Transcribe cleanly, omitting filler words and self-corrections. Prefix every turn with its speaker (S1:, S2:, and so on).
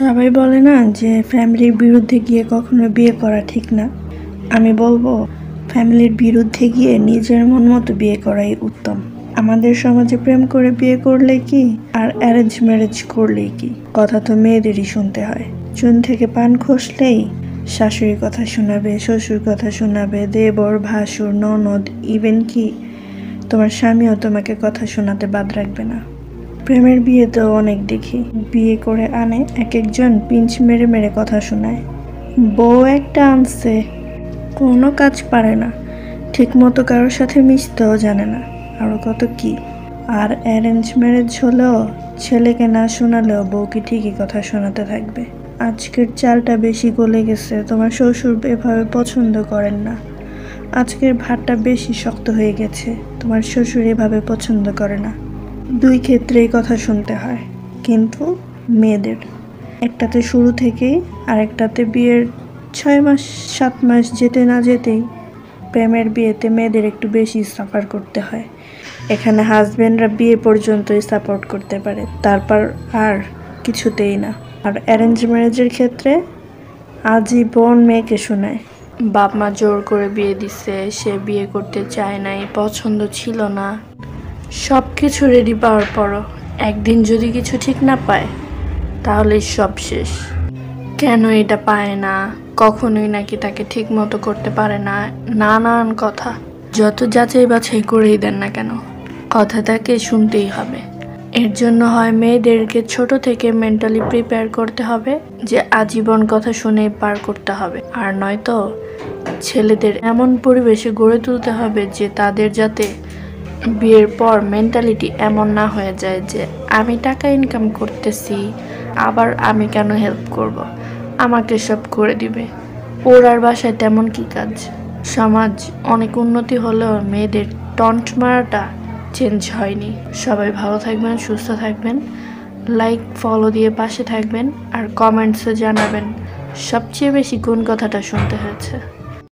S1: সবাই বলে না যে ফ্যামিলির বিরুদ্ধে গিয়ে কখনো বিয়ে করা ঠিক না। আমি বলবো ফ্যামিলির বিরুদ্ধে গিয়ে নিজের মন মতো বিয়ে করাই উত্তম। আমাদের সমাজে প্রেম করে বিয়ে করলে কি আর অ্যারেঞ্জ ম্যারেজ করলেই কি, কথা তো মেয়েদেরই শুনতে হয়। চুন থেকে পান খসলেই শাশুড়ির কথা শোনাবে, শ্বশুর কথা শোনাবে, দেবর, ভাসুর, ননদ, ইভেন কি তোমার স্বামীও তোমাকে কথা শোনাতে বাদ রাখবে না। প্রেমের বিয়েতেও অনেক দেখি, বিয়ে করে আনে এক একজন পিঞ্চ মেরে মেরে কথা শোনায়। বউ একটা আনছে, কোনো কাজ পারে না, ঠিক মতো কারোর সাথে মিশতেও জানে না, আরও কত কি। আর অ্যারেঞ্জ ম্যারেজ হলেও ছেলেকে না শোনালেও বউকে ঠিকই কথা শোনাতে থাকবে। আজকের চালটা বেশি গলে গেছে, তোমার শ্বশুর এভাবে পছন্দ করেন না। আজকের ভাতটা বেশি শক্ত হয়ে গেছে, তোমার শ্বশুর এভাবে পছন্দ করে না। দুই ক্ষেত্রেই কথা শুনতে হয়, কিন্তু মেয়েদের একটাতে শুরু থেকেই আর একটাতে বিয়ের 6 মাস 7 মাস যেতে না যেতেই প্রেমের বিয়েতে মেয়েদের একটু বেশি সাফার করতে হয়। এখানে হাজব্যান্ডরা বিয়ে পর্যন্তই সাপোর্ট করতে পারে, তারপর আর কিছুতেই না। আর অ্যারেঞ্জ ম্যারেজের ক্ষেত্রে আজীবন মেয়েকে শোনায়, বাপ মা জোর করে বিয়ে দিছে, সে বিয়ে করতে চায় নাই, পছন্দ ছিল না। সব কিছু রেডি পাওয়ার পরও একদিন যদি কিছু ঠিক না পায় তাহলে সব শেষ। কেন এটা পায় না, কখনোই নাকি তাকে ঠিক মতো করতে পারে না, নানান কথা। যত যাচাই বাছাই করেই দেন না কেন, কথা তাকে শুনতেই হবে। এর জন্য হয় মেয়েদেরকে ছোট থেকে মেন্টালি প্রিপেয়ার করতে হবে যে আজীবন কথা শুনেই পার করতে হবে, আর নয়তো ছেলেদের এমন পরিবেশে গড়ে তুলতে হবে যে তাদের যাতে বিয়ের পর মেন্টালিটি এমন না হয়ে যায় যে আমি টাকা ইনকাম করতেছি, আবার আমি কেন হেল্প করব, আমাকে সব করে দিবে, ওর আর বাসায় তেমন কি কাজ। সমাজ অনেক উন্নতি হলেও মেয়েদের টন্ট মারাটা চেঞ্জ হয়নি। সবাই ভালো থাকবেন, সুস্থ থাকবেন, লাইক ফলো দিয়ে পাশে থাকবেন, আর কমেন্টসে জানাবেন সবচেয়ে বেশি কোন কথাটা শুনতে হয়েছে।